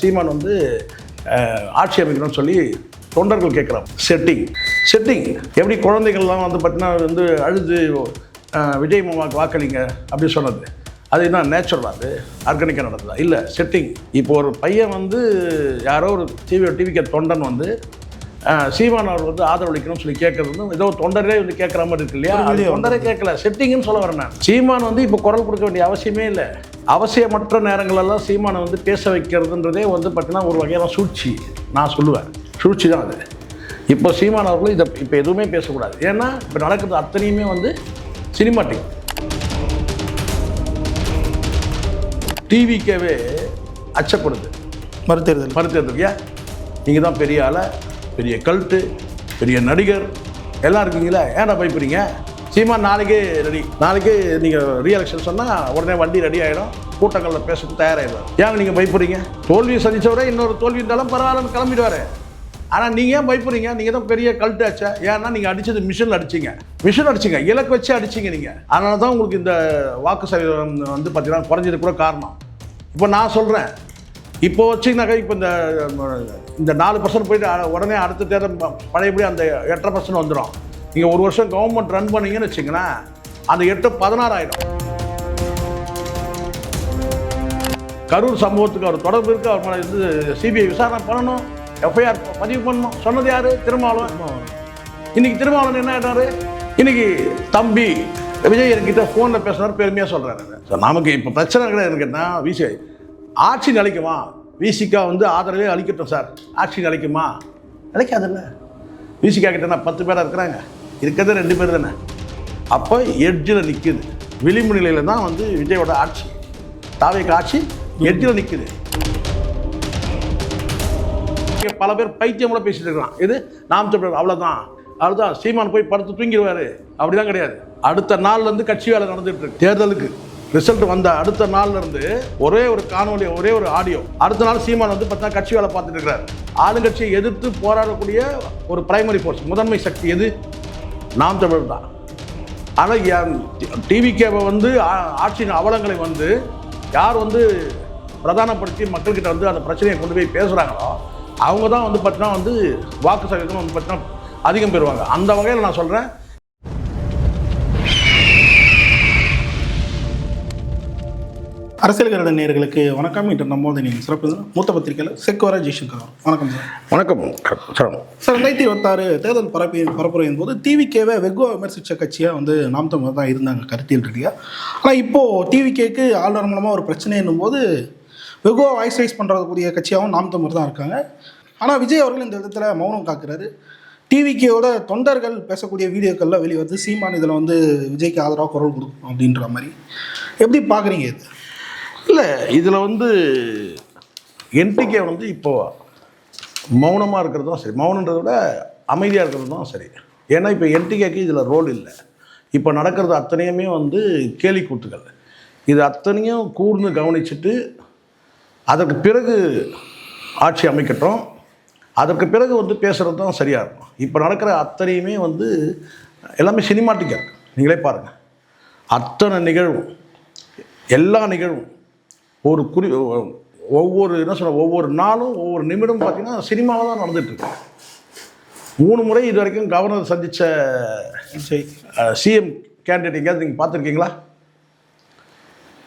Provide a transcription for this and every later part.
சீமான் வந்து ஆட்சி அமைக்கணும்னு சொல்லி தொண்டர்கள் கேட்குறாங்க. செட்டிங் எப்படி குழந்தைகள்லாம் வந்து பார்த்தீங்கன்னா வந்து அழுது விஜய் மாமாவுக்கு வாக்களிங்க அப்படின்னு சொன்னது, அது என்ன நேச்சுரலாக, அது ஆர்கானிக்காக நடந்ததா? இல்லை, செட்டிங். இப்போ ஒரு பையன் வந்து யாரோ ஒரு டிவிக்கு தொண்டன் வந்து சீமான் அவர் வந்து ஆதரவளிக்கணும்னு சொல்லி கேட்கறது வந்து ஏதோ தொண்டரே வந்து கேட்குற மாதிரி இருக்கு இல்லையா? தொண்டரே கேட்கல, செட்டிங்னு சொல்ல வரேன் நான். சீமான் வந்து இப்போ குரல் கொடுக்க வேண்டிய அவசியமே இல்லை. அவசியமற்ற நேரங்களெல்லாம் சீமானை வந்து பேச வைக்கிறதுன்றதே வந்து பார்த்தீங்கன்னா ஒரு வகையான சூழ்ச்சி. நான் சொல்லுவேன், சூழ்ச்சி தான் அது. இப்போ சீமான் அவர்களும் இதை இப்போ எதுவுமே பேசக்கூடாது. ஏன்னா இப்போ நடக்கிறது அத்தனையுமே வந்து சினிமாட்டிக். டிவிக்கவே அச்சப்படுது மறுத்தேர்தல். ஏன்? நீங்கள் தான் பெரிய ஆளை, பெரிய கல்ட்டு, பெரிய நடிகர் எல்லாம் இருக்கீங்களா, ஏன்டா பயப்படுறீங்க? சீமான் நாளைக்கே ரெடி. நாளைக்கே நீங்கள் ரீஎலெக்ஷன் சொன்னால் உடனே வண்டி ரெடி ஆகிடும், கூட்டங்களில் பேசுறது தயாராகிடுவார். ஏங்க நீங்கள் பயப்படுறீங்க? தோல்வியை சந்தித்தவரை இன்னொரு தோல்வி இருந்தாலும் பரவாயில்லன்னு கிளம்பிடுவார். ஆனால் நீங்கள் ஏன் பயப்படுறீங்க? நீங்கள் தான் பெரிய கல்ட்டு ஆச்சா. ஏன்னா நீங்கள் அடித்தது மிஷின் அடிச்சிங்க, இலக்கு வச்சு அடிச்சிங்க நீங்கள். அதனால தான் உங்களுக்கு இந்த வாக்கு சதவீதம் வந்து பார்த்தீங்கன்னா குறைஞ்சது கூட காரணம். இப்போ நான் சொல்கிறேன், இப்போ வச்சிங்கனாக்கா இப்போ இந்த 4% போயிட்டு உடனே அடுத்த தேர்தல் பழையபடி அந்த 8.5% வந்துடும். நீங்கள் ஒரு வருஷம் கவர்மெண்ட் ரன் பண்ணீங்கன்னு வச்சிங்கன்னா அந்த 8 16 ஆகிடும். கரூர் சம்பவத்துக்கு அவர் தொடர்பு இருக்கு, அவர் மேலே வந்து சிபிஐ விசாரணை பண்ணணும், எஃப்ஐஆர் பதிவு பண்ணணும். சொன்னது யாரு? திருமாவளவன். இன்னைக்கு திருமாவளவன் என்ன ஆயிட்டாரு? இன்னைக்கு தம்பி விஜய் என்கிட்ட ஃபோனில் பேசுனார், பெருமையாக சொல்கிறாரு. சார் நமக்கு இப்போ பிரச்சனை கிடையாது. எனக்கு என்ன விசி ஆட்சி நிலைக்குமா? விசிகா வந்து ஆதரவே அளிக்கட்டும் சார். ஆட்சி நிலைக்குமா? நிலைக்காதுல்ல. விசிகா கிட்டனா 10 பேராக இருக்கிறாங்க, இருக்கிறது 2 பேர் தானே. அப்போ எட்ஜில் நிற்குது, விளிம்பு நிலையில் தான் வந்து விஜயோட ஆட்சி, தாவேக்கு ஆட்சி எட்ஜில் நிற்குது. பல பேர் பைத்தியம் கூட பேசிட்டு இருக்கலாம். இது நாம் தமிழர் அவ்வளோதான் சீமான் போய் படுத்து தூங்கிடுவார், அப்படிலாம் கிடையாது. அடுத்த நாள்லேருந்து கட்சி வேலை நடந்துட்டு இருக்கு. தேர்தலுக்கு ரிசல்ட் வந்த அடுத்த நாள்லேருந்து ஒரே ஒரு காணொலி, ஒரே ஒரு ஆடியோ. அடுத்த நாள் சீமான் வந்து பார்த்தா கட்சி வேலை பார்த்துட்டு இருக்கிறார். ஆளுங்கட்சியை எதிர்த்து போராடக்கூடிய ஒரு பிரைமரி ஃபோர்ஸ், முதன்மை சக்தி எது? நாம் தமிழர் தான். ஆனால் டிவிகேவை வந்து ஆட்சியின் அவலங்களை வந்து யார் வந்து பிரதானப்படுத்தி மக்கள்கிட்ட வந்து அந்த பிரச்சனையை கொண்டு போய் பேசுகிறாங்களோ அவங்க தான் வந்து பார்த்தீங்கன்னா வந்து வாக்கு சதவீதம் வந்து பார்த்தீங்கன்னா அதிகம் பெறுவாங்க. அந்த வகையில் நான் சொல்கிறேன். அரசியல் கருட நேயர்களுக்கு வணக்கம். இன்று நம்மோது நீங்கள் சிறப்பு மூத்த பத்திரிகையாளர் செக்வரா ஜெய்சங்கர். வணக்கம் சார். வணக்கம் சார். 2026 தேர்தல் பரப்புரையின் போது டிவிகேவை வெகுவா விமர்சித்த கட்சியாக வந்து நாம் தமிழர் தான் இருந்தாங்க கருத்தியல் ரீதியாக. ஆனால் இப்போது டிவிகேக்கு ஆளுநர் மூலமாக ஒரு பிரச்சனை என்னும்போது வெகுவா வாய்ஸ் ரைஸ் பண்ணுறதுக்கூடிய கட்சியாகவும் நாம் தமிழர் தான் இருக்காங்க. ஆனால் விஜய் அவர்கள் இந்த விதத்தில் மௌனம் காக்கிறாரு. டிவிகேயோட தொண்டர்கள் பேசக்கூடிய வீடியோக்கள்லாம் வெளிவருது, சீமான் இதில் வந்து விஜய்க்கு ஆதரவாக குரல் கொடுக்கும் அப்படின்ற மாதிரி. எப்படி பார்க்குறீங்க இது? இல்லை, இதில் வந்து என்டிகே வந்து இப்போது மௌனமாக இருக்கிறது தான் சரி, மௌனன்றதை விட அமைதியாக இருக்கிறது தான் சரி. ஏன்னா இப்போ என்டிகேக்கு இதில் ரோல் இல்லை. இப்போ நடக்கிறது அத்தனையுமே வந்து கேலி கூத்துக்கள். இது அத்தனையும் கூர்ந்து கவனிச்சுட்டு அதற்கு பிறகு ஆட்சி அமைக்கட்டும், அதற்கு பிறகு வந்து பேசுகிறது தான் சரியாக இருக்கும். இப்போ நடக்கிற அத்தனையுமே வந்து எல்லாமே சினிமாட்டிக்காக. நீங்களே பாருங்கள், அத்தனை நிகழ்வும், எல்லா நிகழ்வும் ஒரு ஒவ்வொரு என்ன சொல்ல ஒவ்வொரு நாளும் ஒவ்வொரு நிமிடம் பார்த்திங்கன்னா சினிமாவில் தான் நடந்துகிட்ருக்கு. 3 முறை இது வரைக்கும் கவர்னர் சந்தித்த சிஎம் கேண்டிடேட் எங்கேயாவது நீங்கள் பார்த்துருக்கீங்களா?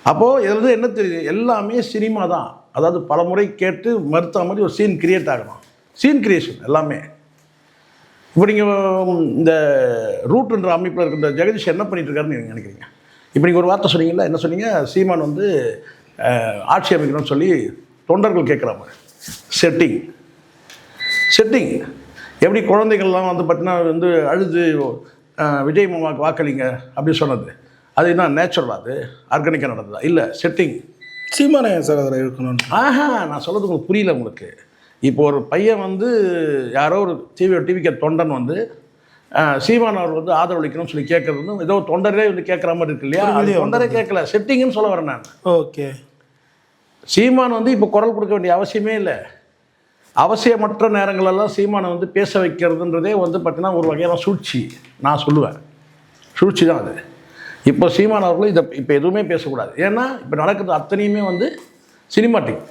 அப்போது இதில் வந்து என்ன தெரியுது, எல்லாமே சினிமா தான். அதாவது பல முறை கேட்டு மறுத்த மாதிரி ஒரு சீன் கிரியேட் ஆகணும், சீன் கிரியேஷன் எல்லாமே. இப்போ நீங்கள் இந்த ரூட்ன்ற அமைப்பில் இருக்கிற ஜெகதீஷ் என்ன பண்ணிட்டு இருக்காருன்னு நீங்கள் நினைக்கிறீங்க? இப்போ நீங்கள் ஒரு வார்த்தை சொன்னீங்களா, என்ன சொன்னீங்க? சீமான் வந்து ஆட்சி அமைக்கணும்னு சொல்லி தொண்டர்கள் கேட்குறாங்க. செட்டிங் எப்படி குழந்தைகள்லாம் வந்து பார்த்தீங்கன்னா வந்து அழுது விஜய் மாமாவுக்கு வாக்களிங்க அப்படின்னு சொன்னது, அது என்ன நேச்சுரலாக, அது ஆர்கானிக்காக நடந்ததா? இல்லை, செட்டிங். சீமானை சார் அதில் இருக்கணும். நான் சொல்கிறது உங்களுக்கு புரியல உங்களுக்கு. இப்போ ஒரு பையன் வந்து யாரோ ஒரு டிவிக்கு தொண்டன் வந்து சீமான் அவர் வந்து ஆதரவளிக்கணும்னு சொல்லி கேட்கறது வந்து ஏதோ தொண்டரே வந்து கேட்குற மாதிரி இருக்கு இல்லையா? தொண்டரே கேட்கல, செட்டிங்னு சொல்ல வரேன் நான். ஓகே. சீமான் வந்து இப்போ குரல் கொடுக்க வேண்டிய அவசியமே இல்லை. அவசியமற்ற நேரங்களெல்லாம் சீமானை வந்து பேச வைக்கிறதுன்றதே வந்து பார்த்தீங்கன்னா ஒரு வகையான சூழ்ச்சி. நான் சொல்லுவேன், சூழ்ச்சி தான் அது. இப்போ சீமான் அவர்களும் இதை இப்போ எதுவுமே பேசக்கூடாது. ஏன்னா இப்போ நடக்கிறது அத்தனையுமே வந்து சினிமாட்டிக்.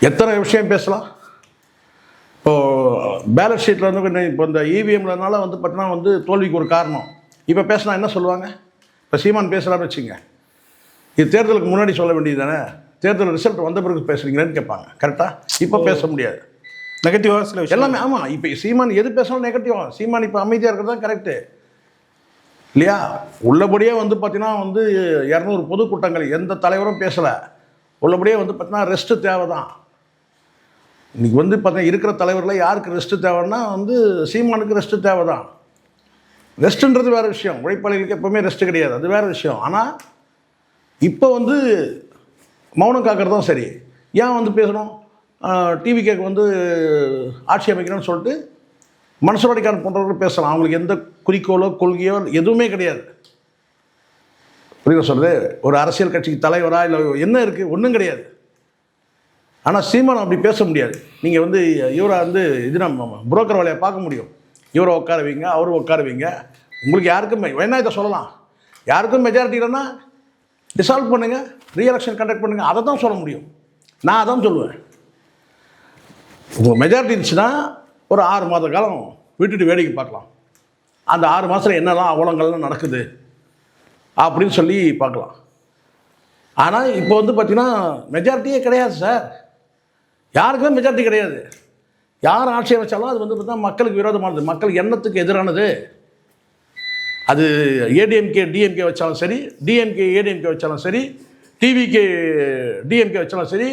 எத்தனை விஷயம் பேசலாம். இப்போது பேலன்ஸ் ஷீட்டில் வந்து இப்போ இந்த இவிஎம்லனால வந்து பார்த்தீங்கன்னா வந்து தோல்விக்கு ஒரு காரணம். இப்போ பேசினா என்ன சொல்லுவாங்க? இப்போ சீமான் பேசுகிறான்னு வச்சுங்க, இது தேர்தலுக்கு முன்னாடி சொல்ல வேண்டியது தானே, தேர்தல் ரிசல்ட் வந்த பிறகு பேசுகிறீங்களேன்னு கேட்பாங்க. கரெக்டாக? இப்போ பேச முடியாது, நெகட்டிவாக சில விஷயம் எல்லாமே. ஆமாம், இப்போ சீமான் எது பேசணும் நெகட்டிவாக, சீமான் இப்போ அமைதியாக இருக்கிறது தான் கரெக்டு இல்லையா? உள்ளபடியே வந்து பார்த்தீங்கன்னா வந்து 200 பொதுக்கூட்டங்கள் எந்த தலைவரும் பேசலை. உள்ளபடியே வந்து பார்த்தீங்கன்னா ரெஸ்ட்டு தேவை தான். இன்றைக்கி வந்து பார்த்தீங்கன்னா இருக்கிற தலைவரில் யாருக்கு ரெஸ்ட்டு தேவைன்னா வந்து சீமானுக்கு ரெஸ்ட்டு தேவை தான். ரெஸ்ட்டுன்றது வேறு விஷயம், உழைப்பாளிகளுக்கு எப்போவுமே ரெஸ்ட்டு கிடையாது, அது வேறு விஷயம். ஆனால் இப்போ வந்து மௌனம் காக்கிறது தான் சரி. ஏன் வந்து பேசணும்? டிவிகேக்கு வந்து ஆட்சி அமைக்கணும்னு சொல்லிட்டு மனசுவாடிக்காரன் போன்றவர்கள் பேசலாம். அவங்களுக்கு எந்த குறிக்கோளோ கொள்கையோ எதுவுமே கிடையாது. புரியுதா சொல்கிறது? ஒரு அரசியல் கட்சிக்கு தலைவராக இல்லை என்ன இருக்குது, ஒன்றும் கிடையாது. ஆனால் சீமானம் அப்படி பேச முடியாது. நீங்கள் வந்து இவரை வந்து இது நம்ம புரோக்கர் வேலையை பார்க்க முடியும். இவரை உட்கார வைங்க, அவரை உட்கார வைங்க. உங்களுக்கு யாருக்கும் வேணா இதை சொல்லலாம், யாருக்கும் மெஜாரிட்டி இல்லைன்னா டிசால்வ் பண்ணுங்கள், ரீஎலெக்ஷன் கண்டக்ட் பண்ணுங்கள், அதை தான் சொல்ல முடியும். நான் அதான் சொல்லுவேன். உங்கள் மெஜாரிட்டி இருந்துச்சுன்னா ஒரு 6 மாத காலம் விட்டுட்டு வேடிக்கை பார்க்கலாம். அந்த 6 மாதத்தில் என்னெல்லாம் அவலங்கள்லாம் நடக்குது அப்படின்னு சொல்லி பார்க்கலாம். ஆனால் இப்போ வந்து பார்த்திங்கன்னா மெஜாரிட்டியே கிடையாது சார், யாருக்குமே மெஜாரிட்டி கிடையாது. யார் ஆட்சி அமைச்சாலும் அது வந்து பார்த்தா மக்களுக்கு விரோதமானது, மக்கள் எண்ணத்துக்கு எதிரானது. அது ஏடிஎம்கே டிஎம்கே வச்சாலும் சரி, டிஎம்கே ஏடிஎம்கே வச்சாலும் சரி, டிவிகே டிஎம்கே வச்சாலும் சரி,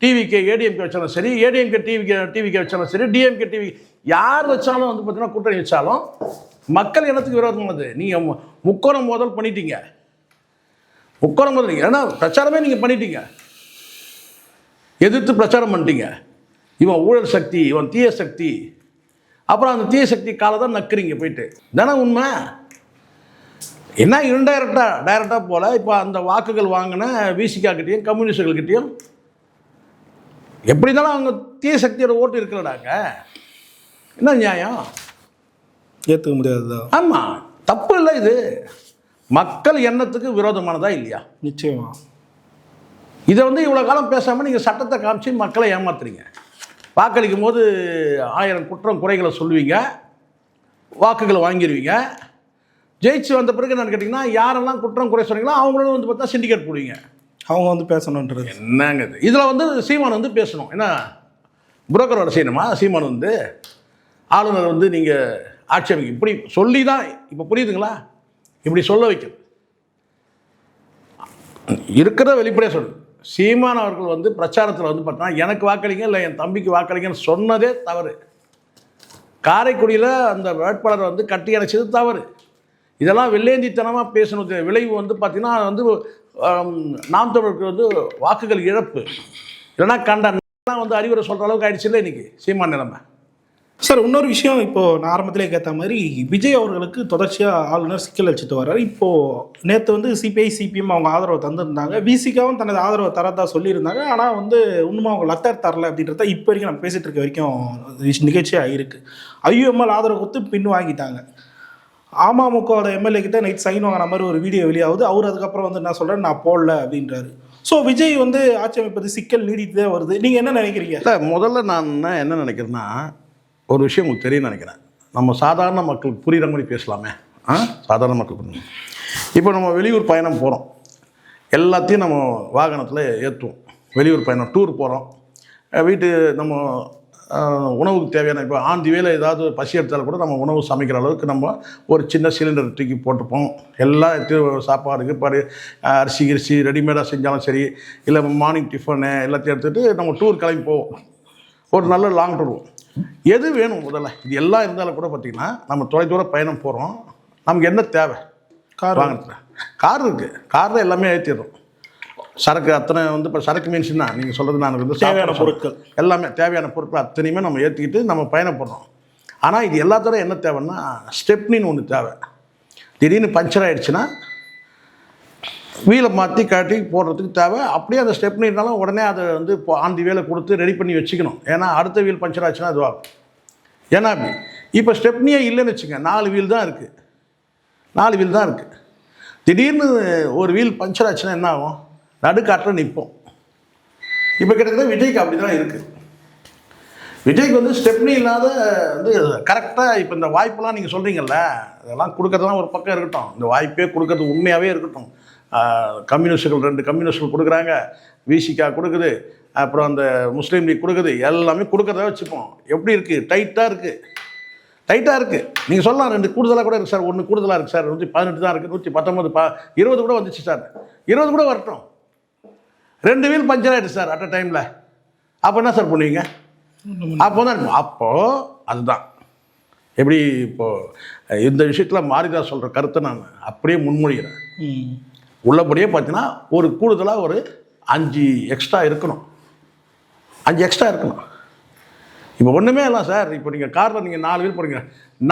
டிவிகே ஏடிஎம்கே வச்சாலும் சரி, ஏடிஎம்கே டிவிகே வச்சாலும் சரி, டிஎம்கே டிவி யார் வச்சாலும் வந்து பார்த்தீங்கன்னா கூட்டணி வச்சாலும் மக்கள் எண்ணத்துக்கு விரோதமானது. நீங்கள் முக்கோணம் மோதல் பண்ணிட்டீங்க, முக்கோணம் மோதல். ஏன்னா பிரச்சாரமே நீங்கள் பண்ணிட்டீங்க, எதிர்த்து பிரச்சாரம் பண்ணிட்டீங்க. இவன் ஊழல் சக்தி, இவன் தீய சக்தி. அப்புறம் அந்த தீய சக்தி காலை தான் நக்குறீங்க போயிட்டு தானே உண்மை. என்ன டைரெக்டாக போல் இப்போ அந்த வாக்குகள் வாங்கின விசிகாக்கிட்டையும் கம்யூனிஸ்டுகள்கிட்டையும் எப்படி இருந்தாலும் அவங்க தீய சக்தியோட ஓட்டு இருக்கலடாங்க. என்ன நியாயம்? ஏற்றுக்க முடியாது. ஆமாம், தப்பு இல்லை. இது மக்கள் எண்ணத்துக்கு விரோதமானதா இல்லையா? நிச்சயமா. இதை வந்து இவ்வளோ காலம் பேசாமல் நீங்கள் சட்டத்தை காமிச்சு மக்களை ஏமாத்துறீங்க. வாக்களிக்கும் போது 1000 குற்றம் குறைகளை சொல்லுவீங்க, வாக்குகளை வாங்கிடுவீங்க. ஜெயிச்சு வந்த பிறகு என்னன்னு கேட்டிங்கன்னா யாரெல்லாம் குற்றம் குறை சொன்னீங்களோ அவங்களும் வந்து பார்த்தா சிண்டிகேட் போடுவீங்க. அவங்க வந்து பேசணுன்றது என்னங்க இது? இதில் வந்து சீமான் வந்து பேசணும். ஏன்னா புரோக்கர் வேலை செய்யணுமா? சீமான் வந்து ஆளுநர் வந்து நீங்கள் ஆட்சி அமைக்க இப்படி சொல்லி தான், இப்போ புரியுதுங்களா? இப்படி சொல்ல வைக்கிறது இருக்கிற வெளிப்படையாக சொல்லு. சீமான் அவர்கள் வந்து பிரச்சாரத்தில் வந்து பார்த்தீங்கன்னா எனக்கு வாக்களிங்க இல்லை என் தம்பிக்கு வாக்களிங்கன்னு சொன்னதே தவறு. காரைக்குடியில் அந்த வேட்பாளரை வந்து கட்டி அணைச்சது தவறு. இதெல்லாம் வெள்ளேந்தித்தனமாக பேசணும். விளைவு வந்து பார்த்திங்கன்னா வந்து நாம் தமிழருக்கு வந்து வாக்குகள் இழப்பு. இல்லைன்னா கண்டெல்லாம் வந்து அறிவுரை சொல்கிற அளவுக்கு ஆயிடுச்சு இல்லை இன்றைக்கி சீமான் நிலைமை. சார் இன்னொரு விஷயம், இப்போது நான் ஆரம்பத்திலே கேட்ட மாதிரி விஜய் அவர்களுக்கு தொடர்ச்சியாக ஆளுநர் சிக்கல் வச்சுட்டு வர்றாரு. இப்போது நேற்று வந்து சிபிஐ சிபிஎம் அவங்க ஆதரவை தந்திருந்தாங்க, விசிகாவும் தனது ஆதரவை தரதா சொல்லியிருந்தாங்க. ஆனால் வந்து இன்னும் அவங்க லெட்டர் தரல அப்படின்றத இப்போ வரைக்கும் நம்ம பேசிகிட்டு இருக்க வரைக்கும் நிகழ்ச்சியாக இருக்குது. ஐயுஎம்எல் ஆதரவு கொடுத்து பின் வாங்கிட்டாங்க. அமமுகவோட எம்எல்ஏ கிட்ட நைட் சைன் வாங்கின மாதிரி ஒரு வீடியோ வெளியாகுது. அவர் அதுக்கப்புறம் வந்து என்ன சொல்கிறார், நான் போடல அப்படின்றாரு. ஸோ விஜய் வந்து ஆட்சி அமைப்பது சிக்கல் நீடித்துதான் வருது. நீங்கள் என்ன நினைக்கிறீங்க? இல்லை, முதல்ல நான் என்ன நினைக்கிறேன்னா, ஒரு விஷயம் உங்களுக்கு தெரியும்னு நினைக்கிறேன். நம்ம சாதாரண மக்களுக்கு புரிகிற மாதிரி பேசலாமே. சாதாரண மக்களுக்கு இப்போ நம்ம வெளியூர் பயணம் போகிறோம், எல்லாத்தையும் நம்ம வாகனத்தில் ஏற்றுவோம். வெளியூர் பயணம் டூர் போகிறோம், வீட்டு நம்ம உணவுக்கு தேவையான இப்போ ஆன் தி வேலை ஏதாவது பசி எடுத்தாலும் கூட நம்ம உணவு சமைக்கிற அளவுக்கு நம்ம ஒரு சின்ன சிலிண்டர் தூக்கி போட்டுப்போம். எல்லாம் சாப்பாடுக்கு பாரு அரிசி கிரிசி ரெடிமேடாக செஞ்சாலும் சரி, இல்லை மார்னிங் டிஃபனு எல்லாத்தையும் எடுத்துகிட்டு நம்ம டூர் கிளம்பி போவோம். ஒரு நல்ல லாங் டூர் எது வேணும் முதல்ல, இது எல்லாம் இருந்தாலும் கூட பார்த்திங்கன்னா நம்ம தொலைதூர பயணம் போகிறோம், நமக்கு என்ன தேவை? கார் வாங்கினேன், கார் இருக்குது, காரில் எல்லாமே ஏற்றிடுறோம். சரக்கு அத்தனை வந்து இப்போ சரக்கு மீன்ஸ்னா நீங்கள் சொல்கிறது நான் வந்து தேவையான பொருட்கள் எல்லாமே தேவையான பொருட்கள் அத்தனையுமே நம்ம ஏற்றிக்கிட்டு நம்ம பயணப்படுறோம். ஆனால் இது எல்லாத்தோட என்ன தேவைன்னா ஸ்டெப்னின்னு ஒன்று தேவை. திடீர்னு பஞ்சர் ஆகிடுச்சுன்னா வீலை மாற்றி காட்டி போடுறதுக்கு தேவை. அப்படியே அந்த ஸ்டெப்னி இருந்தாலும் உடனே அதை வந்து இப்போ ஆன் தி வேலை கொடுத்து ரெடி பண்ணி வச்சுக்கணும். ஏன்னா அடுத்த வீல் பஞ்சர் ஆச்சுன்னா அதுவாகும். ஏன்னா அப்படி இப்போ ஸ்டெப்னியே இல்லைன்னு வச்சுங்க, 4 வீல் தான் இருக்குது, 4 வீல் தான் இருக்குது. திடீர்னு ஒரு வீல் பஞ்சர் ஆச்சுன்னா என்ன ஆகும்? நடுக்காட்டில் நிற்போம். இப்போ கிட்டத்தட்ட விஜய்க்கு அப்படி தான் இருக்குது. விஜய்க்கு வந்து ஸ்டெப்னி இல்லாத வந்து கரெக்டாக இப்போ இந்த வாய்ப்பெல்லாம் நீங்கள் சொல்கிறீங்கல்ல, அதெல்லாம் கொடுக்கறதுலாம் ஒரு பக்கம் இருக்கட்டும், இந்த வாய்ப்பே கொடுக்கறது உண்மையாகவே இருக்கட்டும். கம்யூனிஸ்டுகள் 2 கம்யூனிஸ்டுகள் கொடுக்குறாங்க, விசிகா கொடுக்குது, அப்புறம் அந்த முஸ்லீம் லீக் கொடுக்குது, எல்லாமே கொடுக்குறதா வச்சுப்போம். எப்படி இருக்குது? டைட்டாக இருக்குது. நீங்கள் சொல்லலாம் 2 கூடுதலாக கூட இருக்குது சார், 1 கூடுதலாக இருக்குது சார், 118 தான் இருக்குது, 119 20 கூட வந்துச்சு சார், 20 கூட வரட்டும். 2 வீல் பஞ்சர் ஆகிடுச்சு சார் அட் அ டைமில். அப்போ என்ன சார் பண்ணுவீங்க? அப்போ தான் இருக்கும். அப்போது அதுதான் எப்படி இப்போது இந்த விஷயத்தில் மாரிதாஸ் சொல்கிற கருத்தை நான் அப்படியே முன்மொழிகிறேன். உள்ளபடியே பார்த்தீங்கன்னா ஒரு கூடுதலாக ஒரு 5 எக்ஸ்ட்ரா இருக்கணும். 5 எக்ஸ்ட்ரா இருக்கணும். இப்போ ஒன்றுமே இல்லை சார். இப்போ நீங்கள் காரில் நீங்கள் 4 வீல் போகிறீங்க,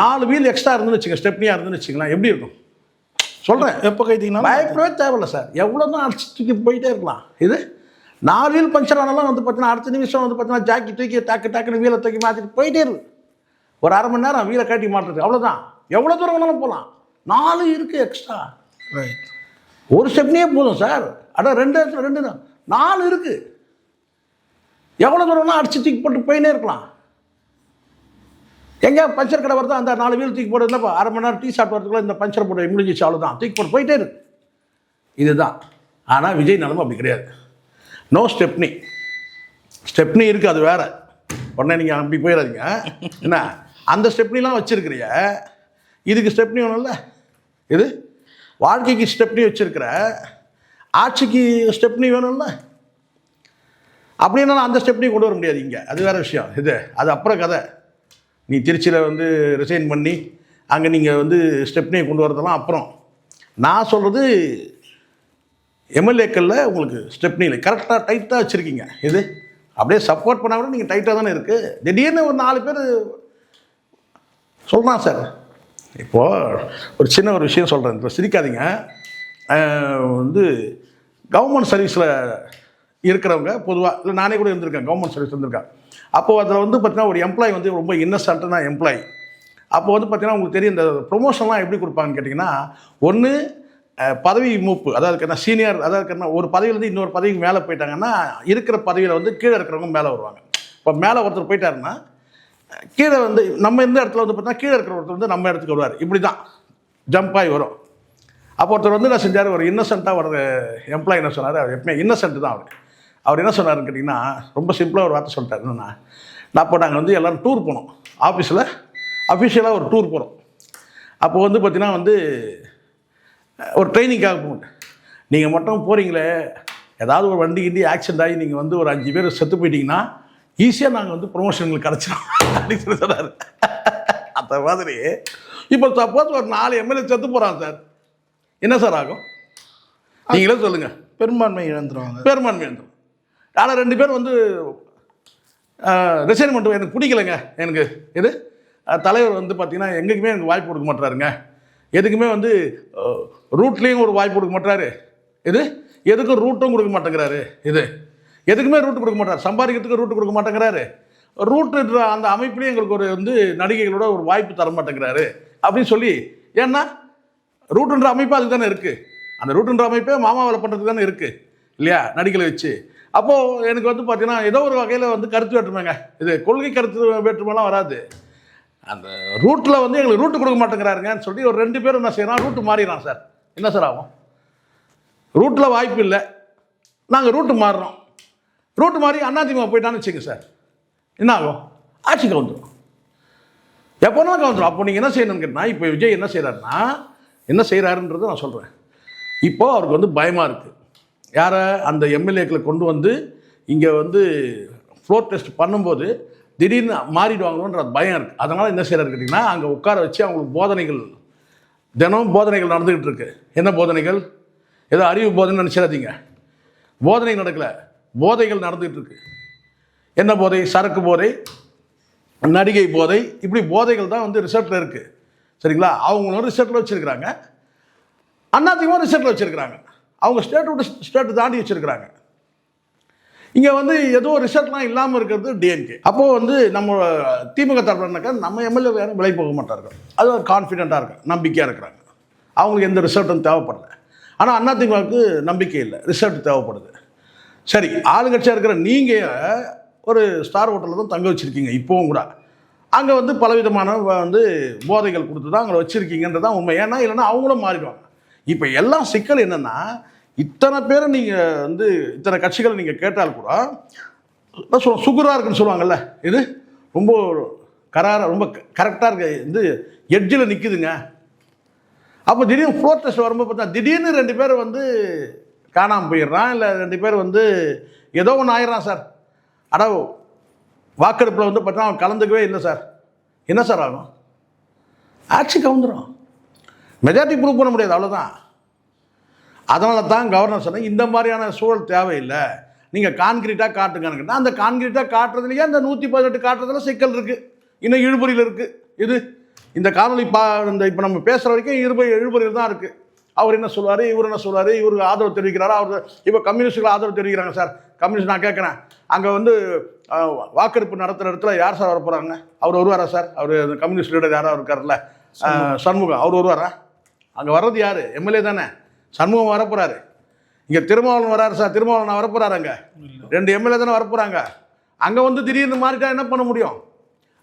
4 வீல் எக்ஸ்ட்ரா இருந்துன்னு வச்சுங்க, ஸ்டெப்னியாக இருந்துன்னு வச்சுங்களேன், எப்படி இருக்கும் சொல்கிறேன். எப்போ கைத்திங்கன்னா பயப்படவே தேவையில்லை சார். எவ்வளோ தான் அடிச்சுட்டு போயிட்டே இருக்கலாம். இது 4 வீல் பஞ்சர் ஆனாலும் வந்து பார்த்தீங்கன்னா அடுத்த நிமிஷம் வந்து பார்த்தீங்கன்னா ஜாக்கி தூக்கி டக்குன்னு வீலை தூக்கி மாற்றிட்டு போயிட்டே இருக்கு. ஒரு அரை மணி நேரம் வீலை கட்டி மாட்டுறது, அவ்வளோதான். எவ்வளோ தூரம் வேணாலும் போகலாம். 4 இருக்குது எக்ஸ்ட்ரா. ரைட். ஒரு ஸ்டெப்னியே போதும் சார். அதான் 2 தான், 4 இருக்குது. எவ்வளோ தூரம்னா அடிச்சு தூக்கி போட்டு போயினே இருக்கலாம். எங்கே பஞ்சர் கடை வருதோ அந்த 4 வீல் தூக்கி போட்டு இல்லைப்பா, அரை மணி நேரம் டீ சாப்பிட்டு வரதுக்குள்ள இந்த பஞ்சர் போட்டு முடிஞ்சிச்சு, அவ்வளோதான், தூக்கி போட்டு போயிட்டே இருக்கு. இதுதான். ஆனால் விஜய் நிலமை அப்படி கிடையாது. No stepney. ஸ்டெப்னி இருக்குது, அது வேறு. உடனே நீங்கள் அப்படி போயிடாதீங்க. என்ன அந்த ஸ்டெப்னிலாம் வச்சுருக்கிறிய, இதுக்கு ஸ்டெப்னி வேணும்ல. இது வாழ்க்கைக்கு ஸ்டெப்னி வச்சுருக்கிற, ஆட்சிக்கு ஸ்டெப்னி வேணும்ல. அப்படின்னா அந்த ஸ்டெப்னி கொண்டு வர முடியாது இங்கே. அது வேறு விஷயம். அது அப்புறம் கதை. நீ திருச்சியில் வந்து ரிசைன் பண்ணி அங்கே நீங்கள் வந்து ஸ்டெப்னியை கொண்டு வரதெல்லாம் அப்புறம். நான் சொல்கிறது எம்எல்ஏக்களில் உங்களுக்கு ஸ்டெப்னி இல்லை, கரெக்டாக டைட்டாக வச்சுருக்கீங்க. இது அப்படியே சப்போர்ட் பண்ணால் கூட நீங்கள் டைட்டாக தானே இருக்குது. திடீர்னு ஒரு 4 பேர் சொல்கிறான் சார். இப்போது ஒரு சின்ன ஒரு விஷயம் சொல்கிறேன், இப்போ சிரிக்காதீங்க. வந்து கவர்மெண்ட் சர்வீஸில் இருக்கிறவங்க பொதுவாக, இல்லை நானே கூட இருந்திருக்கேன், கவர்மெண்ட் சர்வீஸ் இருந்திருக்கேன். அப்போது அதில் வந்து பார்த்தீங்கன்னா ஒரு எம்ப்ளாயி வந்து ரொம்ப இன்னசென்ட்டான எம்ப்ளாயி. அப்போ வந்து பார்த்தீங்கன்னா உங்களுக்கு தெரியும், இந்த ப்ரொமோஷன்லாம் எப்படி கொடுப்பாங்கன்னு கேட்டிங்கன்னா, ஒன்று பதவி மூப்பு, அதாவது என்ன சீனியர், அதாவது என்ன ஒரு பதவியிலேருந்து இன்னொரு பதவிக்கு மேலே போயிட்டாங்கன்னா இருக்கிற பதவியில் வந்து கீழே இருக்கிறவங்க மேலே வருவாங்க. இப்போ மேலே ஒருத்தர் போயிட்டாருன்னா கீழே வந்து நம்ம இருந்த இடத்துல வந்து பார்த்தீங்கன்னா கீழே இருக்கிற ஒருத்தர் வந்து நம்ம இடத்துக்கு வருவார். இப்படி தான் ஜம்ப் ஆகி வரும். அப்போ ஒருத்தர் வந்து என்ன செஞ்சார், ஒரு இன்னசென்ட்டாக ஒரு எம்ப்ளாயி என்ன சொன்னார், அவர் எப்பவுமே இன்னசென்ட் தான் அவர் என்ன சொன்னார்னு கேட்டிங்கன்னா, ரொம்ப சிம்பிளாக ஒரு வார்த்தை சொல்லிட்டார். என்னென்னா, நான் இப்போ நாங்கள் வந்து எல்லோரும் டூர் போனோம், ஆஃபீஸில் அஃபிஷியலாக ஒரு டூர் போகிறோம். அப்போ வந்து பார்த்திங்கன்னா வந்து ஒரு ட்ரைனிங்காக போகணும். நீங்கள் மட்டும் போகிறீங்களே, ஏதாவது ஒரு வண்டி கிண்டி ஆக்சிடென்ட் ஆகி நீங்கள் வந்து ஒரு 5 பேர் செத்து போயிட்டீங்கன்னா ஈஸியாக நாங்கள் வந்து ப்ரொமோஷன்களுக்கு கிடச்சிடும் அப்படின்னு சொல்லி சொன்னார். அந்த மாதிரி இப்போ சப்போஸ் ஒரு 4 எம்எல்ஏ செத்து போகிறான் சார், என்ன சார் ஆகும் நீங்களே சொல்லுங்கள்? பெரும்பான்மை இழந்துருவாங்க. பெரும்பான்மை இழந்துடும். ஆனால் 2 பேர் வந்து ரிசைன் பண்ணிட்டு எனக்கு பிடிக்கலைங்க, எனக்கு இது தலைவர் வந்து பார்த்திங்கன்னா எங்களுக்குமே எனக்கு வாய்ப்பு கொடுக்க மாட்டாருங்க, எதுக்குமே வந்து ரூட்லேயும் ஒரு வாய்ப்பு கொடுக்க மாட்டாரு, எதுக்கும் ரூட்டும் கொடுக்க மாட்டேங்கிறாரு, எதுக்குமே ரூட்டு கொடுக்க மாட்டார், சம்பாதிக்கிறதுக்கு ரூட்டு கொடுக்க மாட்டேங்கிறாரு, ரூட்டுன்ற அந்த அமைப்புலேயும் எங்களுக்கு ஒரு வந்து நடிகைகளோட ஒரு வாய்ப்பு தர மாட்டேங்கிறாரு அப்படின்னு சொல்லி. ஏன்னா ரூட்டுன்ற அமைப்பு அதுக்கு தானே இருக்குது, அந்த ரூட்டுன்ற அமைப்பே மாமாவில் பண்ணுறதுக்கு தானே இருக்குது இல்லையா, நடிகளை வச்சு. அப்போது எனக்கு வந்து பார்த்தீங்கன்னா ஏதோ ஒரு வகையில் வந்து கருத்து வேற்றுமைங்க, கொள்கை கருத்து வேற்றுமைலாம் வராது, அந்த ரூட்டில் வந்து எங்களுக்கு ரூட்டு கொடுக்க மாட்டேங்கிறாருங்கன்னு சொல்லி ஒரு 2 பேரும் என்ன செய்யறோம், ரூட்டு மாறிடுறான் சார். என்ன சார் ஆகும்? ரூட்டில் வாய்ப்பு இல்லை, நாங்கள் ரூட்டு மாறுறோம். ரூட்டு மாறி அதிமுக போயிட்டான்னு வச்சுங்க சார், என்ன ஆகும்? ஆட்சிக்கு வந்துடும், எப்போனாலும் வந்துடும். அப்போ நீங்கள் என்ன செய்யணும்னு கேட்டால், இப்போ விஜய் என்ன செய்கிறாருன்னா, என்ன செய்கிறாருன்றதை நான் சொல்கிறேன். இப்போது அவருக்கு வந்து பயமாக இருக்குது. யாரை? அந்த எம்எல்ஏக்களை கொண்டு வந்து இங்கே வந்து ஃப்ளோர் டெஸ்ட் பண்ணும்போது திடீர்னு மாறிடுவாங்களோன்ற பயம் இருக்குது. அதனால் என்ன செய்கிறாரு கேட்டிங்கன்னா, அங்கே உட்கார வச்சு அவங்களுக்கு போதனைகள், தினம் போதனைகள் நடந்துக்கிட்டு இருக்கு. என்ன போதனைகள்? ஏதோ அறிவு போதனை நினச்சிடாதீங்க, போதனை நடக்கலை, போதைகள் நடந்துகிட்டு இருக்கு. என்ன போதை? சரக்கு போதை, நடிகை போதை, இப்படி போதைகள் தான் வந்து ரிசல்ட்டில் இருக்குது. சரிங்களா? அவங்களும் ரிசல்ட்டில் வச்சுருக்கிறாங்க, அதிமுக ரிசல்ட்டில் வச்சுருக்கிறாங்க, அவங்க ஸ்டேட் விட்டு ஸ்டேட்டு தாண்டி வச்சுருக்கிறாங்க. இங்கே வந்து ஏதோ ரிசல்ட்லாம் இல்லாமல் இருக்கிறது டிஎம்கே. அப்போது வந்து நம்ம திமுக தரப்புனாக்கா நம்ம எம்எல்ஏ வேறு விலை போக மாட்டார்கள், அது ஒரு கான்ஃபிடென்ட்டாக இருக்கு, நம்பிக்கையாக இருக்கிறாங்க, அவங்களுக்கு எந்த ரிசல்ட்டும் தேவைப்படலை. ஆனால் அதிமுகவுக்கு நம்பிக்கை இல்லை, ரிசல்ட் தேவைப்படுது. சரி, ஆளுங்கட்சியாக இருக்கிற நீங்கள் ஒரு ஸ்டார் ஹோட்டலில் தான் தங்க வச்சுருக்கீங்க இப்போவும் கூட. அங்கே வந்து பலவிதமான வந்து போதைகள் கொடுத்து தான் அங்கே வச்சுருக்கீங்கன்றது தான் உண்மை. ஏன்னா இல்லைன்னா அவங்களும் மாறிடுவாங்க. இப்போ எல்லாம் சிக்கல் என்னென்னா, இத்தனை பேரை நீங்கள் வந்து இத்தனை கட்சிகளை நீங்கள் கேட்டால் கூட சுகராக இருக்குன்னு சொல்லுவாங்கல்ல, இது ரொம்ப கராராக ரொம்ப கரெக்டாக இருக்க வந்து எட்ஜில் நிற்குதுங்க. அப்போ திடீர்னு ஃப்ளோர் டெஸ்ட் வரும்போது பார்த்தா திடீர்னு 2 பேர் வந்து காணாமல் போயிடுறான், இல்லை 2 பேர் வந்து ஏதோ ஒன்று ஆயிடுறான் சார். ஆனால் வாக்கெடுப்பில் வந்து பார்த்தா அவன் கலந்துக்கவே இல்லை சார். என்ன சார் ஆகும்? ஆட்சி கவுந்துடும், மெஜாரிட்டி ப்ரூவ் பண்ண முடியாது, அவ்வளோதான். அதனால தான் கவர்னர் சொன்னேன், இந்த மாதிரியான சூழல் தேவையில்லை, நீங்கள் கான்கிரீட்டாக காட்டுங்கன்னு கேட்டால், அந்த கான்கிரீட்டாக காட்டுறதுலையே அந்த 118 காட்டுறதுல சிக்கல் இருக்குது, இன்னும் இழுபறியில் இருக்குது. இது இந்த காணொலி இந்த இப்போ நம்ம பேசுகிற வரைக்கும் இழுபறியில் தான் இருக்குது. அவர் என்ன சொல்லுவார், இவர் என்ன சொல்லுவார், இவருக்கு ஆதரவு தெரிவிக்கிறாரா, அவர் இப்போ கம்யூனிஸ்டுகள் ஆதரவு தெரிவிக்கிறாங்க சார். கம்யூனிஸ்ட் நான் கேட்குறேன், அங்கே வந்து வாக்கெடுப்பு நடத்துகிற இடத்துல யார் சார் வர போகிறாங்க? அவர் வருவாரா சார்? அவர் கம்யூனிஸ்ட் லீடர் யாராவது இருக்கார்ல, சண்முகம், அவர் வருவாரா? அங்கே வர்றது யார்? எம்எல்ஏ தானே. சண்முகம் வரப்போகிறாரு. இங்கே திருமாவளவன் வராரு சார், திருமாவளவன் வரப்போகிறாரு. அங்கே 2 எம்எல்ஏ தானே வரப்போகிறாங்க. அங்கே வந்து திடீர்னு மாறிட்டா என்ன பண்ண முடியும்?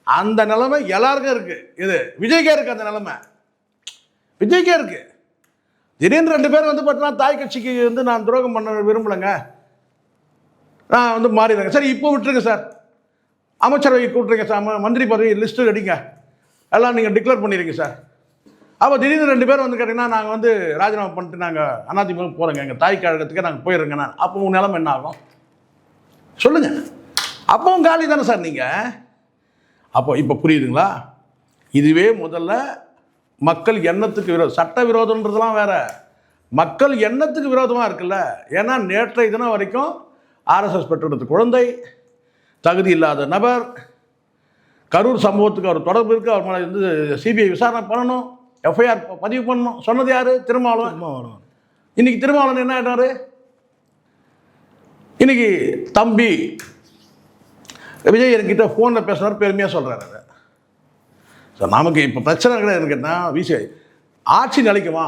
அந்த நிலைமை எல்லாருக்கும் இருக்குது. இது விஜய்க்கே இருக்குது, அந்த நிலைமை விஜய்க்கே இருக்குது. திடீர்னு 2 பேர் வந்து பார்த்தீங்கன்னா தாய் கட்சிக்கு வந்து நான் துரோகம் பண்ண விரும்பலைங்க, நான் வந்து மாறிடுறேங்க. சரி, இப்போ விட்டுருங்க சார், அமைச்சரவை கூட்டுறீங்க சார், மந்திரி பதவி லிஸ்ட்டு அடிங்க, எல்லாம் நீங்கள் டிக்ளேர் பண்ணிடுங்க சார். அப்போ திடீர்னு 2 பேர் வந்து கேட்டிங்கன்னா நாங்கள் வந்து ராஜினாமா பண்ணிட்டு நாங்கள் அதிமுக போகிறோங்க, எங்கள் தாய் கழகத்துக்கு நாங்கள் போயிடுறோங்க. நான் அப்போ உங்கள் நிலைமை என்ன ஆகும் சொல்லுங்கள்? அப்பவும் காலி தானே சார் நீங்கள். அப்போ இப்போ புரியுதுங்களா? இதுவே முதல்ல மக்கள் எண்ணத்துக்கு விரோதம், சட்ட விரோதன்றதுலாம் வேற, மக்கள் எண்ணத்துக்கு விரோதமாக இருக்குல்ல. ஏன்னா நேற்றைய தினம் வரைக்கும் ஆர்எஸ்எஸ் பெற்றெடுத்த குழந்தை, தகுதி இல்லாத நபர், கரூர் சம்பவத்துக்கு அவர் தொடர்பு இருக்குது, அவர் மேலே வந்து சிபிஐ விசாரணை பண்ணணும், எஃப்ஐஆர் பதிவு பண்ணணும் சொன்னது யார்? திருமாவளவன். இன்னைக்கு திருமாவளவன் என்ன ஆயிட்டாரு? இன்னைக்கு தம்பி விஜய் என்கிட்ட ஃபோனில் பேசுனார், பெருமையாக சொல்கிறாரு. சார் நமக்கு இப்போ பிரச்சனை கிடையாது கேட்டால், விசி ஆட்சி நிலைக்குமா?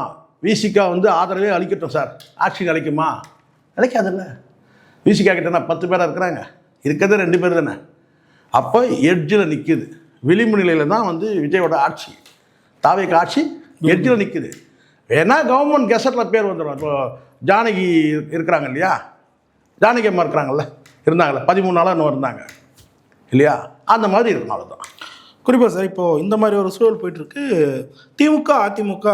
விசிகா வந்து ஆதரவே அளிக்கட்டும் சார், ஆட்சி நிலைக்குமா? நிலைக்காதுல்ல. விசிகா கிட்ட 10 பேராக இருக்கிறாங்க, இருக்கிறது 2 பேர் தானே. அப்போ எட்ஜில் நிற்குது, விளிம்பு நிலையில் தான் வந்து விஜயோட ஆட்சி, தாவேக்கு ஆட்சி எட்ஜில் நிற்குது. ஏன்னா கவர்மெண்ட் கெசட்டில் பேர் வந்துடும். இப்போ ஜானகி இருக்கிறாங்க இல்லையா, ஜானகி அம்மா இருக்கிறாங்கல்ல, இருந்தாங்கல்ல 13 நாளாக இன்னும் இருந்தாங்க இல்லையா, அந்த மாதிரி இருக்கும். அவ்வளோதான். குறிப்பாக சார், இப்போது இந்த மாதிரி ஒரு சூழல் போயிட்டுருக்கு. திமுக அதிமுக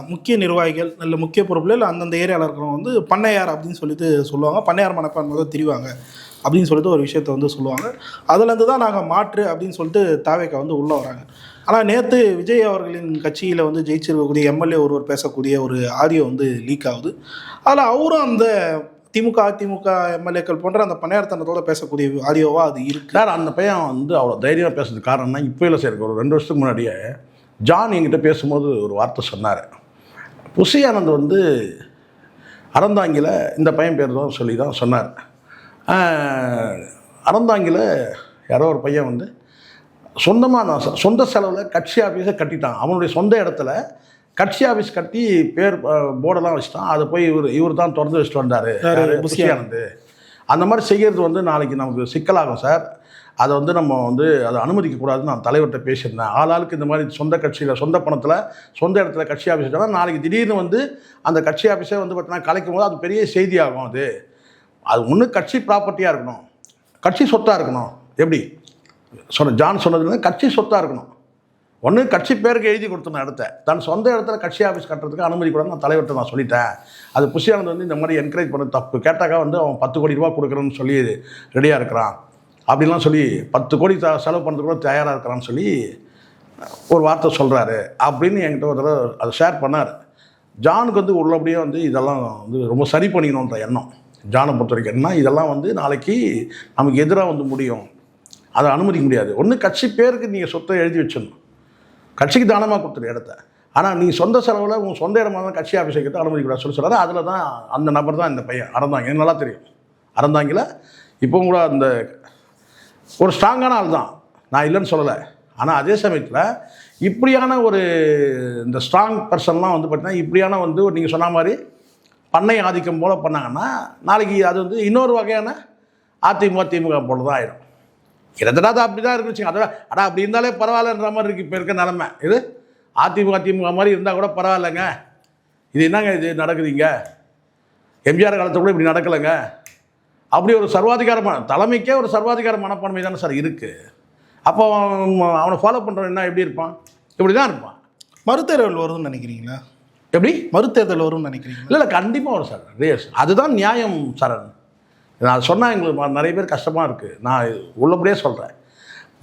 முக்கிய நிர்வாகிகள், நல்ல முக்கிய பொறுப்பில் இல்லை அந்தந்த ஏரியாவில் இருக்கிறவங்க வந்து பண்ணையார் அப்படின்னு சொல்லிட்டு சொல்லுவாங்க, பண்ணையார் மனப்பான்மை தான் தெரிவாங்க அப்படின்னு சொல்லிட்டு ஒரு விஷயத்தை வந்து சொல்லுவாங்க. அதுலேருந்து தான் நாங்கள் மாற்று அப்படின்னு சொல்லிட்டு தாவேக்கா வந்து உள்ளே வராங்க. ஆனால் நேற்று விஜய் அவர்களின் கட்சியில் வந்து ஜெயிச்சிருக்கக்கூடிய எம்எல்ஏ ஒருவர் பேசக்கூடிய ஒரு ஆடியோ வந்து லீக் ஆகுது. அதில் அவரும் அந்த திமுக அதிமுக எம்எல்ஏக்கள் போன்ற அந்த பண்ணையார்த்தனத்தோடு பேசக்கூடிய ஆடியோவாக அது இருக்கு. சார், அந்த பையன் வந்து அவ்வளோ தைரியமாக பேசுறதுக்கு காரணம்னா, இப்போ இல்லை சார், ஒரு 2 வருஷத்துக்கு முன்னாடியே ஜான் என்கிட்ட பேசும்போது ஒரு வார்த்தை சொன்னார். புசி ஆனந்த் வந்து அறந்தாங்கியில் இந்த பையன் பேர் தான் சொல்லி தான் சொன்னார். அறந்தாங்கியில் யாரோ ஒரு பையன் வந்து சொந்தமாக சொந்த செலவில் கட்சி ஆஃபீஸை கட்டிட்டான். அவனுடைய சொந்த இடத்துல கட்சி ஆஃபீஸ் கட்டி பேர் போர்டெல்லாம் வச்சுட்டான். அதை போய் இவர் தான் திறந்து வச்சுட்டு வந்தார் புசி ஆனந்த். அந்த மாதிரி செய்கிறது வந்து நாளைக்கு நமக்கு சிக்கலாகும் சார். அதை வந்து நம்ம வந்து அதை அனுமதிக்கக்கூடாதுன்னு நான் தலைவர்கிட்ட பேசியிருந்தேன். ஆளாளுக்கு இந்த மாதிரி சொந்த கட்சியில் சொந்த பணத்தில் சொந்த இடத்துல கட்சி ஆஃபீஸ் வச்சால் நாளைக்கு திடீர்னு வந்து அந்த கட்சி ஆஃபீஸே வந்து பார்த்தீங்கன்னா கலைக்கும் போது அது பெரிய செய்தியாகும். அது ஒன்று கட்சி ப்ராப்பர்ட்டியாக இருக்கணும், கட்சி சொத்தாக இருக்கணும். எப்படி ஜான் சொன்னதுன்னா கட்சி சொத்தாக இருக்கணும். ஒன்று கட்சி பேருக்கு எழுதி கொடுத்தன இடத்த தன் சொந்த இடத்துல கட்சி ஆஃபீஸ் கட்டுறதுக்கு அனுமதி கூட நான் தலைவர்கிட்ட நான் சொல்லிட்டேன். அது புஷியானது வந்து இந்த மாதிரி என்கரேஜ் பண்ண தப்பு. கேட்டாக்கா வந்து அவன் 10 கோடி ரூபா கொடுக்குறேன்னு சொல்லி ரெடியாக இருக்கிறான், அப்படின்லாம் சொல்லி 10 கோடி செலவு பண்ணுறதுக்கு கூட தயாராக இருக்கிறான்னு சொல்லி ஒரு வார்த்தை சொல்கிறாரு அப்படின்னு என்கிட்ட ஒரு தடவை அதை ஷேர் பண்ணார். ஜானுக்கு வந்து உள்ளபடியே வந்து இதெல்லாம் வந்து ரொம்ப சரி பண்ணிக்கணுன்ற எண்ணம் ஜானை பொறுத்த வரைக்கும். என்ன இதெல்லாம் வந்து நாளைக்கு நமக்கு எதிராக வந்து முடியும், அதை அனுமதிக்க முடியாது. ஒன்று கட்சி பேருக்கு நீங்கள் சொத்தை எழுதி வச்சிடணும், கட்சிக்கு தானமாக கொடுத்துரு இடத்த. ஆனால் நீ சொந்த செலவில் உங்கள் சொந்த இடமாக தான் கட்சி ஆஃபீஸ் வைக்கிறது அனுமதிக்கூடாது சொல்லி சொல்கிறாரு. அதில் தான் அந்த நபர் தான் இந்த பையன் அறந்தாங்க. எனக்கு நல்லா தெரியும் அறந்தாங்கில். இப்போ கூட அந்த ஒரு ஸ்ட்ராங்கான ஆள் தான், நான் இல்லைன்னு சொல்லலை. ஆனால் அதே சமயத்தில் இப்படியான ஒரு இந்த ஸ்ட்ராங் பர்சன்லாம் வந்து பார்த்தீங்கன்னா இப்படியான வந்து நீங்கள் சொன்ன மாதிரி பண்ணை ஆதிக்கம் போல் பண்ணாங்கன்னா நாளைக்கு அது வந்து இன்னொரு வகையான அதிமுக திமுக போல தான் ஆயிடும். கிட்டத்தட்ட அது அப்படி தான் இருக்குச்சுங்க. அதோட அப்படி இருந்தாலே பரவாயில்லன்ற மாதிரி இருக்குது இப்போ இருக்க நிலமை. இது அதிமுக திமுக மாதிரி இருந்தால் கூட பரவாயில்லைங்க, இது என்னங்க இது நடக்குதுங்க, எம்ஜிஆர் காலத்தில் கூட இப்படி நடக்கலைங்க, அப்படி ஒரு சர்வாதிகாரமான தலைமைக்கே ஒரு சர்வாதிகார மனப்பான்மை தானே சார் இருக்குது. அப்போ அவனை ஃபாலோ பண்ணுறவன் என்ன எப்படி இருப்பான்? இப்படி தான் இருப்பான். மறுதேர்தல் வரும்னு நினைக்கிறீங்களா? எப்படி மறுதேர்தல் வரும்னு நினைக்கிறீங்களா? இல்லை கண்டிப்பாக வரும் சார். ரேஸ் அதுதான் நியாயம் சரண். நான் சொன்னால் எங்களுக்கு நிறைய பேர் கஷ்டமாக இருக்குது. நான் உள்ளபடியே சொல்கிறேன்.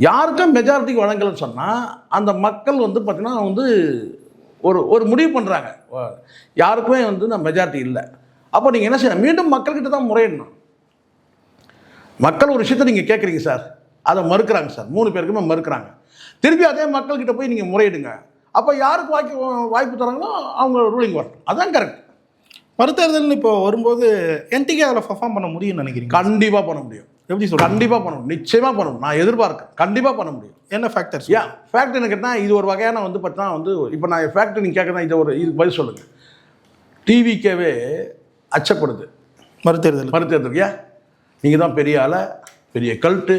யாருக்கும் மெஜாரிட்டிக்கு வழங்கலைன்னு சொன்னால் அந்த மக்கள் வந்து பார்த்திங்கன்னா வந்து ஒரு முடிவு பண்ணுறாங்க, யாருக்குமே வந்து நான் மெஜாரிட்டி இல்லை. அப்போ நீங்கள் என்ன செய்யணும்? மீண்டும் மக்கள்கிட்ட தான் முறையிடணும். மக்கள் ஒரு விஷயத்தை நீங்கள் கேட்குறீங்க சார், அதை மறுக்கிறாங்க சார், 3 பேருக்குமே மறுக்கிறாங்க. திருப்பி அதே மக்கள்கிட்ட போய் நீங்கள் முறையிடுங்க. அப்போ யாருக்கு வாய்ப்பு தராங்களோ அவங்க ரூலிங் வரட்டும். அதுதான் கரெக்ட். மறுதேர்தல்னு இப்போ வரும்போது என்டிகே அதில் பர்ஃபார்ம் பண்ண முடியும்னு நினைக்கிறீங்க? கண்டிப்பாக பண்ண முடியும். எப்படி சொல்ல? கண்டிப்பாக பண்ண முடியும், நிச்சயமாக பண்ண முடியும். நான் எதிர்பார்க்கேன் கண்டிப்பாக பண்ண முடியும். என்ன ஃபேக்டர்ஸ்? ஃபேக்ட் என்ன கேட்டால் இது ஒரு வகையான வந்து பார்த்தீங்கன்னா வந்து இப்போ நான் ஃபேக்ட் நீங்கள் கேட்குறேன், இதுக்கு பதில் சொல்லுங்கள். டிவிக்கேவே அச்சப்படுது மறுதேர்தல். நீங்கள் தான் பெரிய ஆளை, பெரிய கல்ட்டு,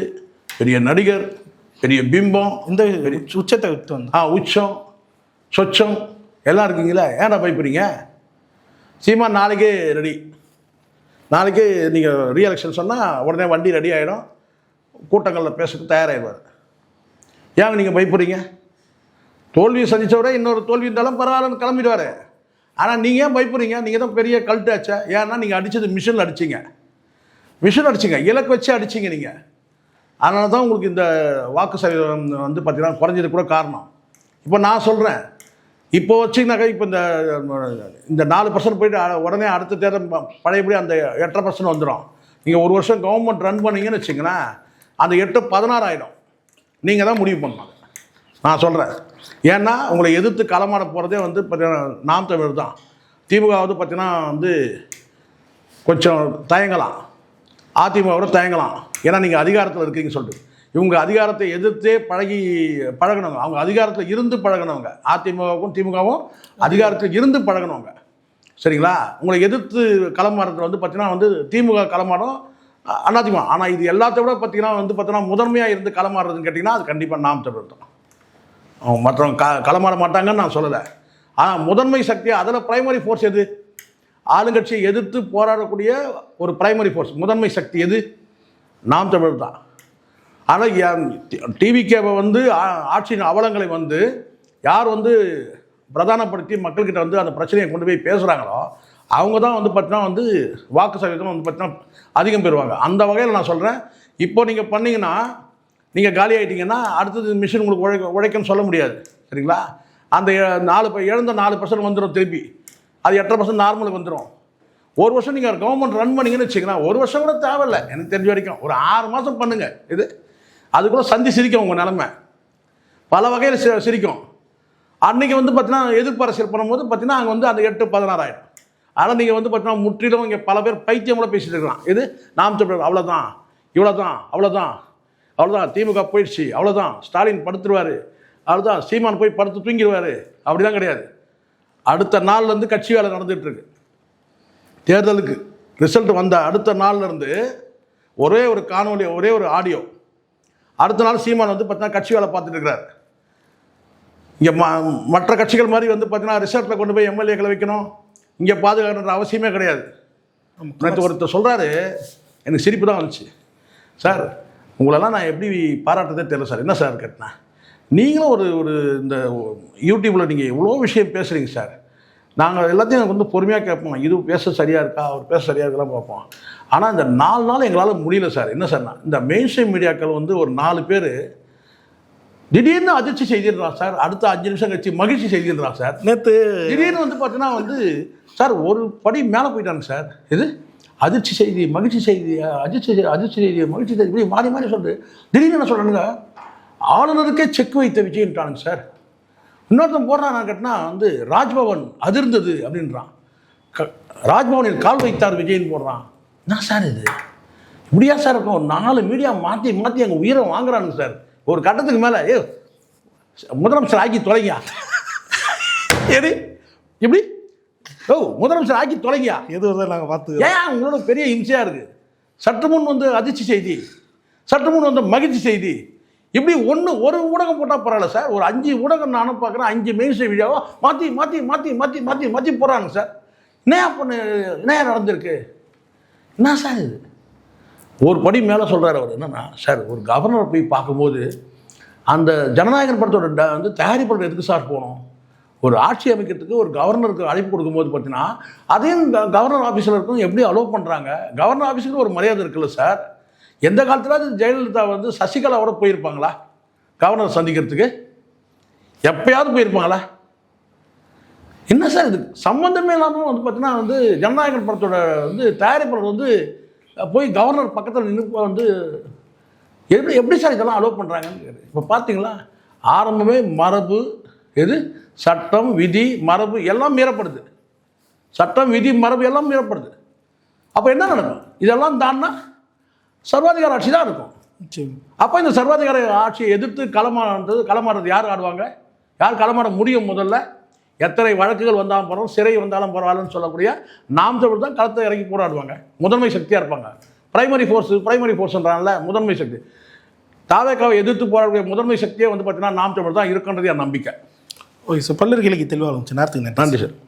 பெரிய நடிகர், பெரிய பிம்பம், இந்த உச்சத்தை விட்டு வந்து உச்சம் சொச்சம் எல்லாம் இருக்கீங்களா, ஏன்டா பயப்படுறீங்க? சீமான் நாளைக்கே ரெடி. நாளைக்கே நீங்கள் ரீஎலெக்ஷன் சொன்னால் உடனே வண்டி ரெடி ஆகிடும், கூட்டங்களில் பேசுறதுக்கு தயாராகிடுவார். ஏங்க நீங்கள் பயப்படுறீங்க? தோல்வியை சந்தித்தவரை இன்னொரு தோல்வி இருந்தாலும் பரவாயில்லன்னு கிளம்பிடுவார். ஆனால் நீங்கள் ஏன் பயப்படுறீங்க? நீங்கள் தான் பெரிய கல்ட்டு ஆச்சா. ஏன்னா நீங்கள் அடித்தது மிஷினில் அடிச்சிங்க, இலக்கு வச்சு அடிச்சிங்க நீங்கள். அதனால தான் உங்களுக்கு இந்த வாக்கு சதவீதம் வந்து பார்த்தீங்கன்னா குறைஞ்சது கூட காரணம். இப்போ நான் சொல்கிறேன், இப்போ வச்சிங்கனாக்கா இப்போ இந்த 4% போயிட்டு உடனே அடுத்த தேர்தல் பழையபடி அந்த 8.5% வந்துடும். நீங்கள் ஒரு வருஷம் கவர்மெண்ட் ரன் பண்ணீங்கன்னு வச்சிங்கன்னா அந்த 8 16 ஆகிடும். நீங்கள் தான் முடிவு பண்ணணும். நான் சொல்கிறேன், ஏன்னா உங்களை எதிர்த்து களமாட போகிறதே வந்து பார்த்தீங்கன்னா நாம் தமிழர் தான். திமுக வந்து பார்த்தீங்கன்னா வந்து கொஞ்சம் தயங்கலாம், அதிமுகவோட தயங்கலாம். ஏன்னா நீங்கள் அதிகாரத்தில் இருக்கீங்கன்னு சொல்லிட்டு. இவங்க அதிகாரத்தை எதிர்த்தே பழகினவங்க, அவங்க அதிகாரத்தில் இருந்து பழகினவங்க. அதிமுகவும் திமுகவும் அதிகாரத்தில் இருந்து பழகினவங்க, சரிங்களா? உங்களை எதிர்த்து களமாடுறது வந்து பார்த்தீங்கன்னா வந்து திமுக களமாடும், அதிமுக. ஆனால் இது எல்லாத்த விட பார்த்தீங்கன்னா வந்து பார்த்தீங்கன்னா முதன்மையாக இருந்து களமாடுறதுன்னு கேட்டிங்கன்னா அது கண்டிப்பாக நாம் தமிழர் தான். அவங்க மற்றவங்க களமாட மாட்டாங்கன்னு நான் சொல்லலை. ஆனால் முதன்மை சக்தி அதில் பிரைமரி ஃபோர்ஸ் எது? ஆளுங்கட்சியை எதிர்த்து போராடக்கூடிய ஒரு பிரைமரி ஃபோர்ஸ் முதன்மை சக்தி எது? நாம் தமிழர் தான். ஆனால் டிவிகேவை வந்து ஆட்சியின் அவலங்களை வந்து யார் வந்து பிரதானப்படுத்தி மக்கள்கிட்ட வந்து அந்த பிரச்சனையை கொண்டு போய் பேசுகிறாங்களோ அவங்க தான் வந்து பார்த்தீங்கன்னா வந்து வாக்கு சதவீதம் வந்து பார்த்தீங்கன்னா அதிகம் பெறுவாங்க. அந்த வகையில் நான் சொல்கிறேன், இப்போ நீங்கள் பண்ணிங்கன்னா நீங்கள் காலி ஆகிட்டீங்கன்னா அடுத்தது மிஷின் உங்களுக்கு உழைக்கும்னு சொல்ல முடியாது, சரிங்களா? அந்த இழந்த 4% வந்துடும், திருப்பி அது 8% நார்மலுக்கு வந்துடும். ஒரு வருஷம் நீங்கள் கவர்மெண்ட் ரன் பண்ணிங்கன்னு வச்சுக்கலாம், ஒரு வருஷம் கூட தேவையில்லை எனக்கு தெரிஞ்ச வரைக்கும், ஒரு 6 மாதம் பண்ணுங்கள். இது அதுக்குள்ளே சந்தி சிரிக்கும் உங்கள் நிலமை, பல வகையில் சிரிக்கும். அன்றைக்கி வந்து பார்த்தீங்கன்னா எதிர்ப்பு அரசியல் பண்ணும்போது பார்த்தீங்கன்னா அங்கே வந்து அந்த 8 16 ஆகிடும். ஆனால் நீங்கள் வந்து பார்த்தீங்கன்னா முற்றிலும் இங்கே பல பேர் பைத்தியம் கூட பேசிட்டு இருக்கலாம். இது நாம் தமிழர் அவ்வளோதான், அவ்வளோதான், திமுக போயிடுச்சு, அவ்வளோதான், ஸ்டாலின் படுத்துருவார், அவ்வளோதான், சீமான் போய் படுத்து தூங்கிடுவார். அப்படிலாம் கிடையாது. அடுத்த நாள்லேருந்து கட்சி வேலை நடந்துகிட்ருக்கு. தேர்தலுக்கு ரிசல்ட் வந்த அடுத்த நாள்லேருந்து ஒரே ஒரு காணொலி, ஒரே ஒரு ஆடியோ. அடுத்த நாள் சீமான் வந்து பார்த்தீங்கன்னா கட்சி வேலை பார்த்துட்டு இருக்கிறார். இங்கே மற்ற கட்சிகள் மாதிரி வந்து பார்த்தீங்கன்னா ரிசல்ட்டில் கொண்டு போய் எம்எல்ஏக்களை வைக்கணும், இங்கே பாதுகாக்கணுன்ற அவசியமே கிடையாது. நேற்று ஒருத்தர் சொல்கிறாரு, எனக்கு சிரிப்பு தான் வந்துச்சு. சார் உங்களெல்லாம் நான் எப்படி பாராட்டுறதே தெரியல சார். என்ன சார் கேட்டேன், நீங்களும் ஒரு இந்த யூடியூப்பில் நீங்கள் இவ்வளோ விஷயம் பேசுகிறீங்க சார், நாங்கள் எல்லாத்தையும் வந்து பொறுமையாக கேட்போம், இது பேச சரியாக இருக்கா, அவர் பேச சரியாக இருக்கலாம் பார்ப்போம். ஆனால் இந்த 4 நாள் எங்களால் முடியல சார். என்ன சார், இந்த மெயின் ஸ்ட்ரீம் மீடியாக்கள் வந்து ஒரு 4 பேர் திடீர்னு அதிர்ச்சி செய்திடுறான் சார், அடுத்த 5 நிமிஷம் கழிச்சு மகிழ்ச்சி செய்திடுறான் சார். நேற்று திடீர்னு வந்து பார்த்தீங்கன்னா வந்து சார் ஒரு படி மேலே போயிட்டாங்க சார். இது அதிர்ச்சி செய்தி, மகிழ்ச்சி செய்தி, அதிர்ச்சி செய்தி, மகிழ்ச்சி செய்தி, இப்படி மாறி மாறி சொல்லிட்டு திடீர்னு என்ன சொல்கிறானுங்க, ஆளுநருக்கே செக் வைத்த விஜயன்ட்டானுங்க சார். இன்னொருத்தன் போடுறான், நான் கேட்டினா வந்து ராஜ்பவன் அதிர்ந்தது அப்படின்றான், ராஜ்பவனில் கால் வைத்தார் விஜயன் போடுறான். என்ன சார் இது, இப்படியா சார் இருக்கும்? 4 மீடியா மாற்றி மாற்றி எங்கள் உயிரை வாங்குறானுங்க சார். ஒரு கட்டத்துக்கு மேலே முதலமைச்சர் ஆக்கி தொலைங்க. எப்படி இப்படி முதலமைச்சர் ஆக்கி தொலைங்கயா. எது வருதோ நாங்கள் பார்த்து. ஏன் உங்களோட பெரிய இம்சையாக இருக்குது? சற்று முன் வந்து அதிர்ச்சி செய்தி, சற்று முன் வந்து மகிழ்ச்சி செய்தி, இப்படி ஒரு ஊடகம் போட்டால் பரவாயில்ல சார். ஒரு 5 ஊடகம் நானும் பார்க்குறேன், 5 மெயின் ஸ்ட்ரீம் வீடியோவோ மாற்றி மாற்றி மாற்றி மாற்றி மாற்றி மாற்றி போடுறாங்க சார். என்ன நடந்திருக்கு? என்ன சார் இது? ஒரு படி மேலே சொல்கிறார் அவர். என்னன்னா சார், ஒரு கவர்னரை போய் பார்க்கும்போது அந்த ஜனநாயகன் படத்தோட வந்து தயாரிப்பாளர் எதுக்கு சார் போகணும்? ஒரு ஆட்சி அமைக்கிறதுக்கு ஒரு கவர்னருக்கு அழைப்பு கொடுக்கும்போது பார்த்தீங்கன்னா அதையும் கவர்னர் ஆஃபீஸில் இருக்கும் எப்படி அலோவ் பண்ணுறாங்க? கவர்னர் ஆஃபீஸுக்கு ஒரு மரியாதை இருக்குல்ல சார். எந்த காலத்தில் ஜெயலலிதா வந்து சசிகலாவோட போயிருப்பாங்களா கவர்னர் சந்திக்கிறதுக்கு? எப்பயாவது போயிருப்பாங்களா? என்ன சார் இது சம்மந்தமே இல்லாமல் வந்து பார்த்தீங்கன்னா வந்து ஜனநாயகன் படத்தோட வந்து தயாரிப்பாளர் வந்து போய் கவர்னர் பக்கத்தில் நின்று வந்து எப்படி சார் இதெல்லாம் அலோவ் பண்ணுறாங்கன்னு. இப்போ பார்த்தீங்களா, ஆரம்பமே மரபு, எது சட்டம் விதி மரபு எல்லாம் மீறப்படுது. சட்டம் விதி மரபு எல்லாம் மீறப்படுது. அப்போ என்ன நடக்கும்? இதெல்லாம் தான்னா சர்வாதிகார ஆட்சி தான் இருக்கும். அப்போ இந்த சர்வாதிகார ஆட்சியை எதிர்த்து களமாடுறது யார் ஆடுவாங்க? யார் களமாட முடியும்? முதல்ல எத்தனை வழக்குகள் வந்தாலும் பரவாயில்ல, சிறை வந்தாலும் பரவாயில்லன்னு சொல்லக்கூடிய நாம் தமிழ் தான் களத்தை இறங்கி போராடுவாங்க. முதன்மை சக்தியாக இருப்பாங்க. பிரைமரி ஃபோர்ஸ்ன்றாங்கல்ல, முதன்மை சக்தி. தாவேக்காவை எதிர்த்து போராடக்கூடிய முதன்மை சக்தியே வந்து பார்த்தீங்கன்னா நாம் தமிழ் தான் இருக்குன்றது என் நம்பிக்கை. ஓகே சார், பல்லர் கேள்விக்கு தெளிவாக இருந்துச்சு. நேரத்துக்கு நன்றி சார்.